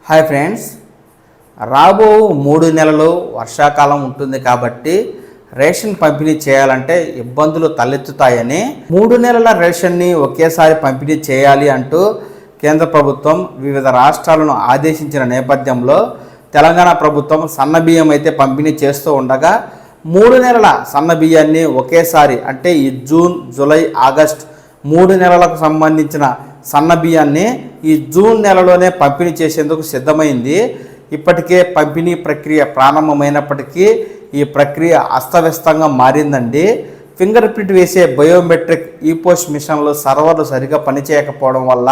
Hi friends, రాబో 3 నెలలు వర్షాకాలం ఉంటుంది కాబట్టి రేషన్ పంపిణీ చేయాలంటే ఇబ్బందులు తలెత్తుతాయని 3 నెలల రేషన్ని ఒకేసారి పంపిణీ చేయాలి అంటూ కేంద్ర ప్రభుత్వం వివిధ రాష్ట్రాలను ఆదేశించిన నేపథ్యంలో తెలంగాణ ప్రభుత్వం సన్నబియ్యం అయితే పంపిణీ చేస్తూ ఉండగా 3 నెలల సన్నబియ్యాన్ని ఒకేసారి అంటే ఈ జూన్, జూలై, ఆగస్ట్ 3 నెలలకు సంబంధించిన సన్నబియ్యాన్ని ఈ జూన్ నెలలోనే పంపిణీ చేసేందుకు సిద్ధమైంది. ఇప్పటికే పంపిణీ ప్రక్రియ ప్రారంభమైనప్పటికీ ఈ ప్రక్రియ అస్తవ్యస్తంగా మారిందండి. ఫింగర్ ప్రింట్ వేసే బయోమెట్రిక్ ఈపోస్ట్ మిషన్లు సర్వర్లు సరిగా పనిచేయకపోవడం వల్ల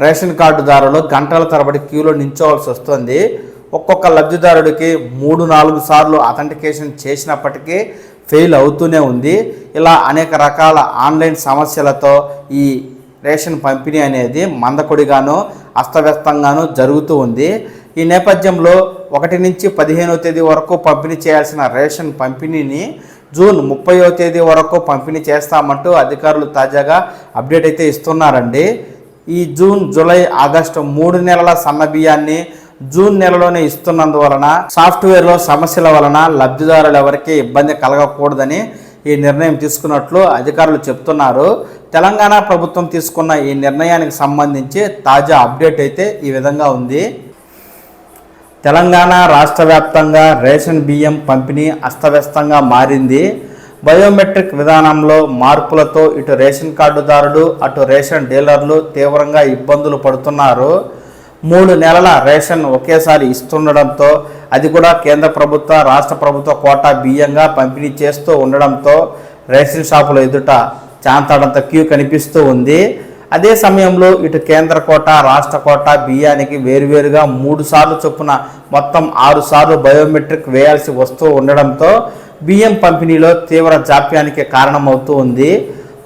రేషన్ కార్డుదారులు గంటల తరబడి క్యూలో నిల్చోవాల్సి వస్తుంది. ఒక్కొక్క లబ్ధిదారుడికి 3-4 సార్లు అథెంటికేషన్ చేసినప్పటికీ ఫెయిల్ అవుతూనే ఉంది. ఇలా అనేక రకాల ఆన్లైన్ సమస్యలతో ఈ రేషన్ పంపిణీ అనేది మందకొడిగాను అస్తవ్యస్తంగాను జరుగుతూ ఉంది. ఈ నేపథ్యంలో 1 నుంచి 15వ తేదీ వరకు పంపిణీ చేయాల్సిన రేషన్ పంపిణీని జూన్ 30వ తేదీ వరకు పంపిణీ చేస్తామంటూ అధికారులు తాజాగా అప్డేట్ అయితే ఇస్తున్నారండి. ఈ జూన్, జూలై, ఆగస్టు 3 నెలల సన్నబియ్యాన్ని జూన్ నెలలోనే ఇస్తున్నందువలన సాఫ్ట్వేర్లో సమస్యల వలన లబ్ధిదారులు ఎవరికి ఇబ్బంది కలగకూడదని ఈ నిర్ణయం తీసుకున్నట్లు అధికారులు చెప్తున్నారు. తెలంగాణ ప్రభుత్వం తీసుకున్న ఈ నిర్ణయానికి సంబంధించి తాజా అప్డేట్ అయితే ఈ విధంగా ఉంది. తెలంగాణ రాష్ట్ర వ్యాప్తంగా రేషన్ బియ్యం పంపిణీ అస్తవ్యస్తంగా మారింది. బయోమెట్రిక్ విధానంలో మార్పులతో ఇటు రేషన్ కార్డుదారులు అటు రేషన్ డీలర్లు తీవ్రంగా ఇబ్బందులు పడుతున్నారు. 3 నెలల రేషన్ ఒకేసారి ఇస్తుండడంతో అది కూడా కేంద్ర ప్రభుత్వ, రాష్ట్ర ప్రభుత్వ కోటా బియ్యంగా పంపిణీ చేస్తూ ఉండడంతో రేషన్ షాపుల ఎదుట చాంతాడంత క్యూ కనిపిస్తూ ఉంది. అదే సమయంలో ఇటు కేంద్ర కోట, రాష్ట్ర కోట బియ్యానికి వేరువేరుగా 3 సార్లు చొప్పున మొత్తం 6 సార్లు బయోమెట్రిక్ వేయాల్సి వస్తూ ఉండడంతో బియ్యం పంపిణీలో తీవ్ర జాప్యానికి కారణమవుతూ ఉంది.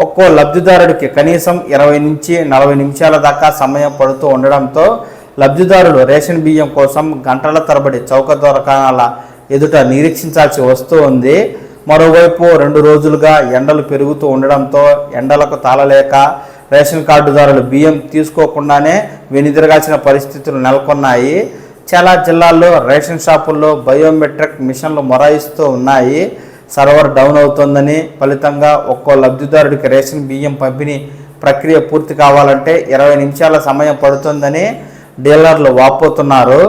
ఒక్కో లబ్ధిదారుడికి కనీసం 20 నుంచి 40 నిమిషాల దాకా సమయం పడుతూ ఉండడంతో లబ్ధిదారులు రేషన్ బియ్యం కోసం గంటల తరబడి చౌక దుకాణాల ఎదుట నిరీక్షించాల్సి వస్తూ ఉంది. మరోవైపు 2 రోజులుగా ఎండలు పెరుగుతూ ఉండడంతో ఎండలకు తాళలేక రేషన్ కార్డుదారులు బియ్యం తీసుకోకుండానే వెనుదిరగాల్సిన పరిస్థితులు నెలకొన్నాయి. చాలా జిల్లాల్లో రేషన్ షాపుల్లో బయోమెట్రిక్ మిషన్లు మొరాయిస్తూ ఉన్నాయి. సర్వర్ డౌన్ అవుతోందని, ఫలితంగా ఒక్కో లబ్ధిదారుడికి రేషన్ బియ్యం పంపిణీ ప్రక్రియ పూర్తి కావాలంటే 20 నిమిషాల సమయం పడుతుందని డీలర్లు వాపోతున్నారు.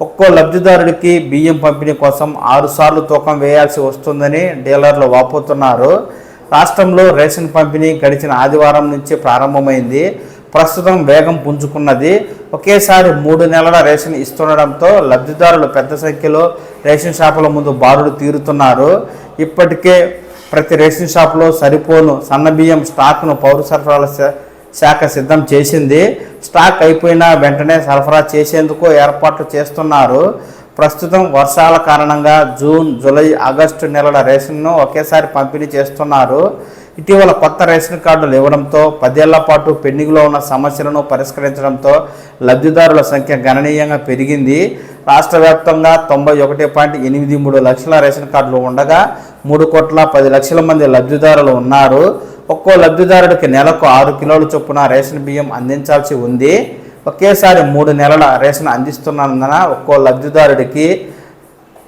ఒక్కో లబ్ధిదారుడికి బియ్యం పంపిణీ కోసం 6 సార్లు తూకం వేయాల్సి వస్తుందని డీలర్లు వాపోతున్నారు. రాష్ట్రంలో రేషన్ పంపిణీ గడిచిన ఆదివారం నుంచి ప్రారంభమైంది. ప్రస్తుతం వేగం పుంజుకున్నది. ఒకేసారి 3 నెలల రేషన్ ఇస్తుండడంతో లబ్ధిదారులు పెద్ద సంఖ్యలో రేషన్ షాపుల ముందు బారులు తీరుతున్నారు. ఇప్పటికే ప్రతి రేషన్ షాపులో సరిపోను సన్నబియ్యం స్టాక్ను పౌర సరఫరాల శాఖ సిద్ధం చేసింది. స్టాక్ అయిపోయినా వెంటనే సరఫరా చేసేందుకు ఏర్పాట్లు చేస్తున్నారు. ప్రస్తుతం వర్షాల కారణంగా జూన్, జూలై, ఆగస్టు నెలల రేషన్ను ఒకేసారి పంపిణీ చేస్తున్నారు. ఇటీవల కొత్త రేషన్ కార్డులు ఇవ్వడంతో 10 ఏళ్ల పాటు పెండింగ్లో ఉన్న సమస్యలను పరిష్కరించడంతో లబ్ధిదారుల సంఖ్య గణనీయంగా పెరిగింది. రాష్ట్ర వ్యాప్తంగా 91.83 లక్షల రేషన్ కార్డులు ఉండగా 3,10,00,000 మంది లబ్ధిదారులు ఉన్నారు. ఒక్కో లబ్ధిదారుడికి నెలకు 6 కిలోల చొప్పున రేషన్ బియ్యం అందించాల్సి ఉంది. ఒకేసారి 3 నెలల రేషన్ అందిస్తున్నందున ఒక్కో లబ్ధిదారుడికి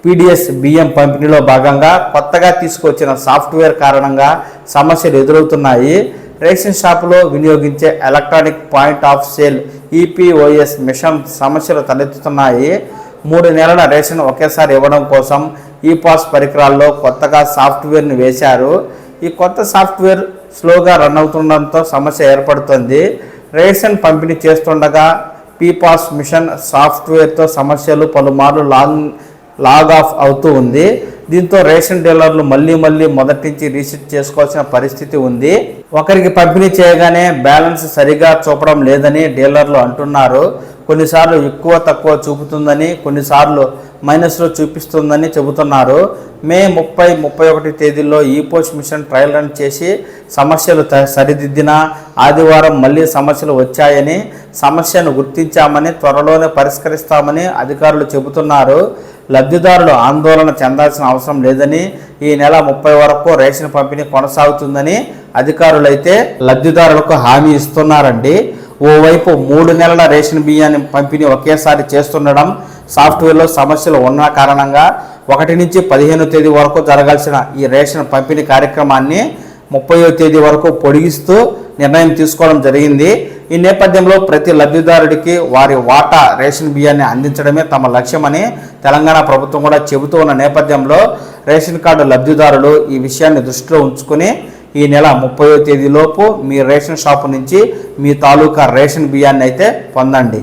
పీడిఎస్ బియ్యం పంపిణీలో భాగంగా కొత్తగా తీసుకొచ్చిన సాఫ్ట్వేర్ కారణంగా సమస్యలు ఎదురవుతున్నాయి. రేషన్ షాపులో వినియోగించే electronic point of sale EPOS machine సమస్యలు తలెత్తుతున్నాయి. 3 నెలల రేషన్ ఒకేసారి ఇవ్వడం కోసం ఈపాస్ పరికరాల్లో కొత్తగా సాఫ్ట్వేర్ని వేశారు. ఈ కొత్త సాఫ్ట్వేర్ స్లోగా రన్ అవుతుండడంతో సమస్య ఏర్పడుతుంది. రేషన్ పంపిణీ చేస్తుండగా పీపాస్ మిషన్ సాఫ్ట్వేర్తో సమస్యలు పలుమార్లు లాగ్ ఆఫ్ అవుతూ ఉంది. దీంతో రేషన్ డీలర్లు మళ్ళీ మొదటి నుంచి రీసెట్ చేసుకోవాల్సిన పరిస్థితి ఉంది. ఒకరికి పంపిణీ చేయగానే బ్యాలెన్స్ సరిగా చూపడం లేదని డీలర్లు అంటున్నారు. కొన్నిసార్లు ఎక్కువ తక్కువ చూపుతుందని, కొన్నిసార్లు మైనస్లో చూపిస్తుందని చెబుతున్నారు. మే 30, 31 తేదీల్లో ఈపోస్ట్ మిషన్ ట్రయల్ రన్ చేసి సమస్యలు సరిదిద్దిన ఆదివారం మళ్ళీ సమస్యలు వచ్చాయని, సమస్యను గుర్తించామని, త్వరలోనే పరిష్కరిస్తామని అధికారులు చెబుతున్నారు. లబ్ధిదారులు ఆందోళన చెందాల్సిన అవసరం లేదని, ఈ నెల 30 వరకు రేషన్ పంపిణీ కొనసాగుతుందని అధికారులైతే లబ్ధిదారులకు హామీ ఇస్తున్నారండి. ఓవైపు 3 నెలల రేషన్ బియ్యాన్ని పంపిణీ ఒకేసారి చేస్తుండడం, సాఫ్ట్వేర్లో సమస్యలు ఉన్న కారణంగా 1 నుంచి 15వ తేదీ వరకు జరగాల్సిన ఈ రేషన్ పంపిణీ కార్యక్రమాన్ని 30వ తేదీ వరకు పొడిగిస్తూ నిర్ణయం తీసుకోవడం జరిగింది. ఈ నేపథ్యంలో ప్రతి లబ్ధిదారుడికి వారి వాటా రేషన్ బియ్యాన్ని అందించడమే తమ లక్ష్యమని తెలంగాణ ప్రభుత్వం కూడా చెబుతూ ఉన్న నేపథ్యంలో రేషన్ కార్డు లబ్ధిదారులు ఈ విషయాన్ని దృష్టిలో ఉంచుకుని ఈ నెల 30వ తేదీలోపు మీ రేషన్ షాపు నుంచి మీ తాలూకా రేషన్ బియ్యాన్ని అయితే పొందండి.